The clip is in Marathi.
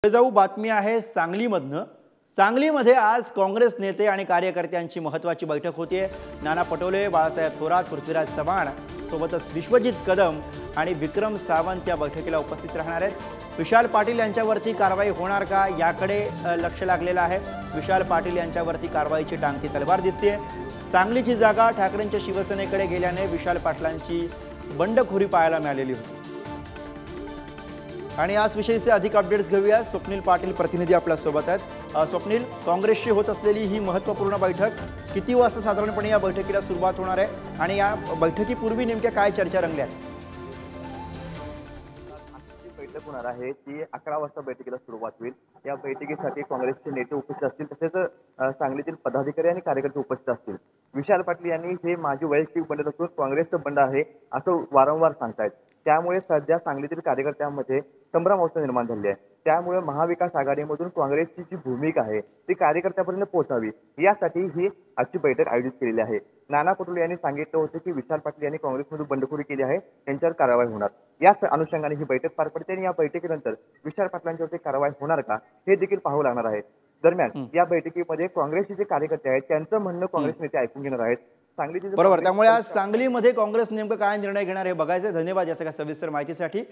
जाऊ बातमी आहे सांगलीमधनं। सांगलीमध्ये आज काँग्रेस नेते आणि कार्यकर्त्यांची महत्त्वाची बैठक होतीये। नाना पटोले, बाळासाहेब थोरात, पृथ्वीराज चव्हाण सोबतच विश्वजित कदम आणि विक्रम सावंत या बैठकीला उपस्थित राहणार आहेत। विशाल पाटील यांच्यावरती कारवाई होणार का याकडे लक्ष लागलेलं आहे। विशाल पाटील यांच्यावरती कारवाईची टांगती तलवार दिसतेय। सांगलीची जागा ठाकरेंच्या शिवसेनेकडे गेल्याने विशाल पाटलांची बंडखोरी पाहायला मिळालेली होती। आणि आज विषयीचे अधिक अपडेट्स घेऊया। स्वप्नील पाटील प्रतिनिधी आपल्या सोबत आहेत। स्वप्नील, काँग्रेसची होत असलेली ही महत्त्वपूर्ण बैठक किती वाजता साधारणपणे या बैठकीला सुरुवात होणार आहे आणि या बैठकीपूर्वी नेमक्या काय चर्चा रंगल्या आहेत? बैठक होणार आहे ती 11 वाजता बैठकीला सुरुवात होईल। या बैठकीसाठी काँग्रेसचे नेते उपस्थित असतील, तसेच सांगलीतील पदाधिकारी आणि कार्यकर्ते उपस्थित असतील। विशाल पाटील यांनी हे माझे वैयक्तिक बंड नसून काँग्रेसचं बंड आहे असं वारंवार सांगतायत। त्यामुळे सध्या सांगलीतील कार्यकर्त्यांमध्ये संभ्रमावस्था निर्माण झाली आहे। त्यामुळे महाविकास आघाडीमधून काँग्रेसची जी भूमिका आहे ती कार्यकर्त्यांपर्यंत पोहोचावी यासाठी ही आजची बैठक आयोजित केलेली आहे। नाना पटोले यांनी सांगितलं होतं की विशाल पाटील यांनी काँग्रेसमधून बंडखोरी केली आहे, त्यांच्यावर कारवाई होणार। याच अनुषंगाने ही बैठक पार पडते आणि या बैठकीनंतर विशाल पाटलांच्यावरती कारवाई होणार का हे देखील पाहावं लागणार आहे। दरम्यान या बैठकीमध्ये काँग्रेसचे जे कार्यकर्ते आहेत त्यांचं म्हणणं काँग्रेस नेते ऐकून घेणार आहेत। बरोबर, त्यामुळे आज सांगलीमध्ये काँग्रेस नेमकं काय निर्णय घेणार हे बघायचं। धन्यवाद या सगळ्या सविस्तर माहितीसाठी।